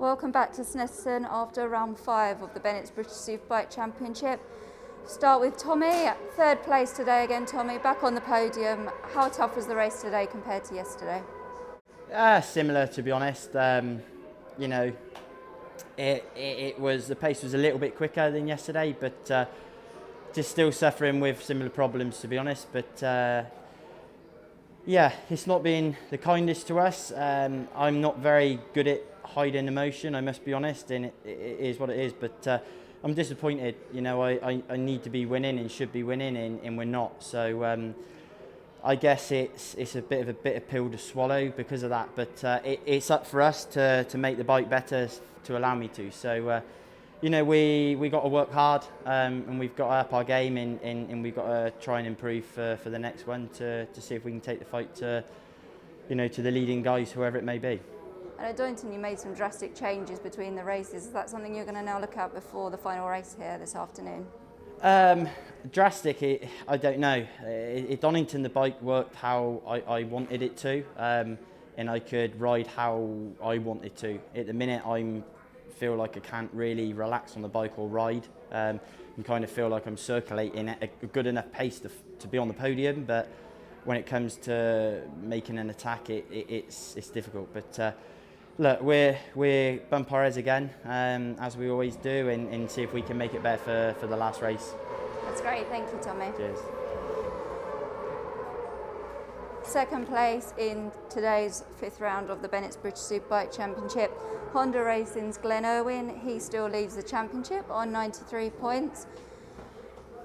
Welcome back to Snetterton after round 5 of the Bennetts British Superbike Championship. Start with Tommy, third place today again. Tommy, back on the podium. How tough was the race today compared to yesterday? Similar, to be honest. You know, it was, the pace was a little bit quicker than yesterday, but just still suffering with similar problems, to be honest. But yeah, it's not been the kindest to us. I'm not very good at hiding emotion, I must be honest, and it is what it is. But I'm disappointed. You know, I need to be winning and should be winning, and we're not. So I guess it's a bit of a bitter pill to swallow because of that. But it's up for us to make the bike better to allow me to. So you know, we got to work hard, and we've got to up our game, and we've got to try and improve for the next one to see if we can take the fight to, you know, to the leading guys, whoever it may be. And at Donington, you made some drastic changes between the races. Is that something you're going to now look at before the final race here this afternoon? Drastic, I don't know. At Donington, the bike worked how I wanted it to, and I could ride how I wanted to. At the minute, I feel like I can't really relax on the bike or ride, and kind of feel like I'm circulating at a good enough pace to be on the podium. But when it comes to making an attack, it's difficult. But look, we're bump our heads again, as we always do, and see if we can make it better for the last race. That's great, thank you, Tommy. Cheers. Second place in today's 5th round of the Bennetts British Superbike Championship, Honda Racing's Glenn Irwin. He still leads the championship on 93 points.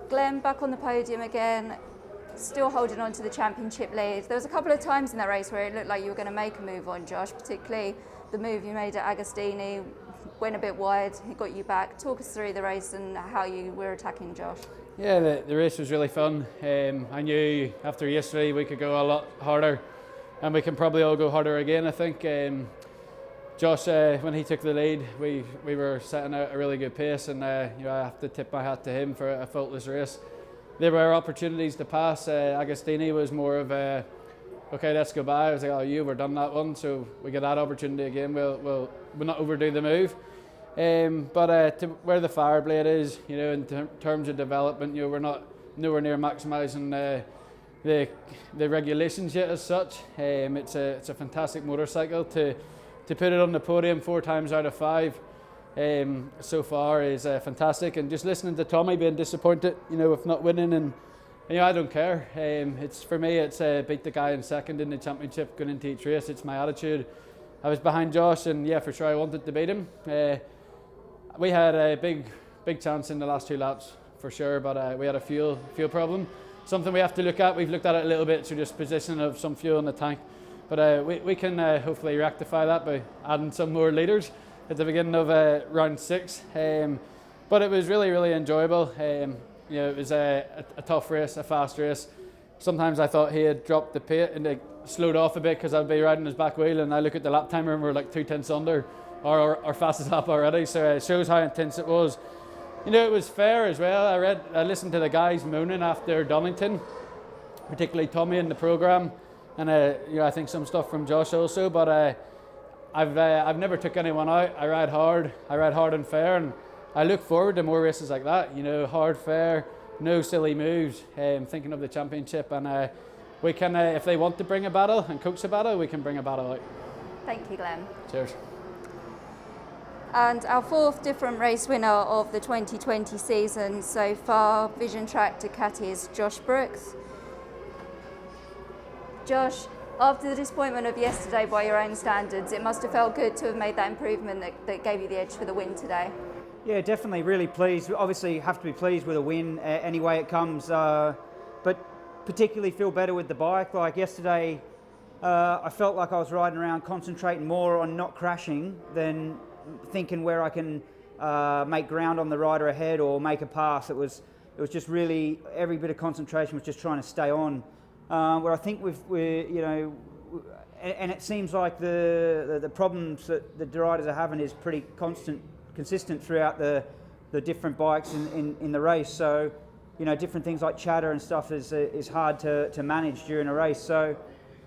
Glenn, back on the podium again, still holding on to the championship lead. There was a couple of times in that race where it looked like you were going to make a move on Josh, particularly the move you made at Agostini, went a bit wide, he got you back. Talk us through the race and how you were attacking Josh. Yeah, the race was really fun. I knew after yesterday we could go a lot harder, and we can probably all go harder again, I think. Josh, when he took the lead, we were setting out a really good pace, and you know, I have to tip my hat to him for a faultless race. There were opportunities to pass. Agostini was more of a, okay, let's go by. I was like, oh, we're done that one, so we get that opportunity again. We'll not overdo the move. But to where the Fireblade is, you know, in terms of development, you know, we're not nowhere near maximising the regulations yet as such. It's a fantastic motorcycle. To put it on the podium 4 times out of 5 so far is fantastic. And just listening to Tommy being disappointed, you know, with not winning, and you know, I don't care. It's for me, it's beat the guy in second in the championship going into each race. It's my attitude. I was behind Josh, and yeah, for sure I wanted to beat him. We had a big chance in the last 2 laps for sure, but we had a fuel problem. Something we have to look at. We've looked at it a little bit, so just position of some fuel in the tank. But we can hopefully rectify that by adding some more litres at the beginning of round 6. But it was really enjoyable. You know, it was a tough race, a fast race. Sometimes I thought he had dropped the pace and slowed off a bit because I'd be riding his back wheel, and I look at the lap timer and we're like 2/10 under our fastest lap already. So it shows how intense it was. You know, it was fair as well. I listened to the guys moaning after Donington, particularly Tommy in the programme, and you know, I think some stuff from Josh also. But I've never took anyone out. I ride hard and fair, and I look forward to more races like that. You know, hard, fair, no silly moves. Thinking of the championship, and we can, if they want to bring a battle and coax a battle, we can bring a battle out. Thank you, Glenn. Cheers. And our 4th different race winner of the 2020 season so far, Vision Track Ducati's Josh Brookes. Josh, after the disappointment of yesterday by your own standards, it must have felt good to have made that improvement that gave you the edge for the win today. Yeah, definitely really pleased. Obviously have to be pleased with a win any way it comes, but particularly feel better with the bike. Like yesterday, I felt like I was riding around concentrating more on not crashing than thinking where I can make ground on the rider ahead or make a pass. It was just really, every bit of concentration was just trying to stay on. Where I think we're you know, and it seems like the problems that the riders are having is pretty consistent throughout the different bikes in the race. So, you know, different things like chatter and stuff is hard to manage during a race. So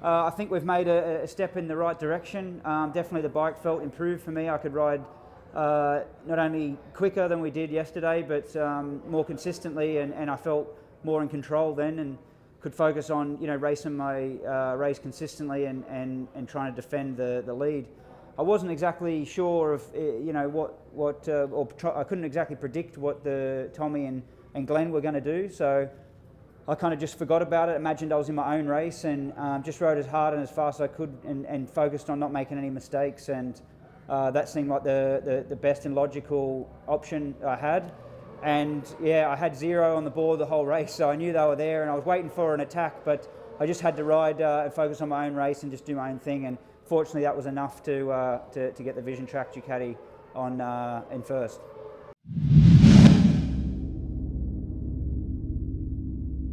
I think we've made a step in the right direction. Definitely the bike felt improved for me. I could ride not only quicker than we did yesterday, but more consistently, and I felt more in control then, and could focus on racing my race consistently and trying to defend the lead. I wasn't exactly sure of I couldn't exactly predict what the Tommy and Glenn were going to do, so I kind of just forgot about it, imagined I was in my own race, and just rode as hard and as fast as I could, and focused on not making any mistakes, and that seemed like the best and logical option I had. And yeah, I had 0 on the board the whole race, so I knew they were there, and I was waiting for an attack, but I just had to ride and focus on my own race and just do my own thing, and fortunately that was enough to get the Vision Track Ducati on in first.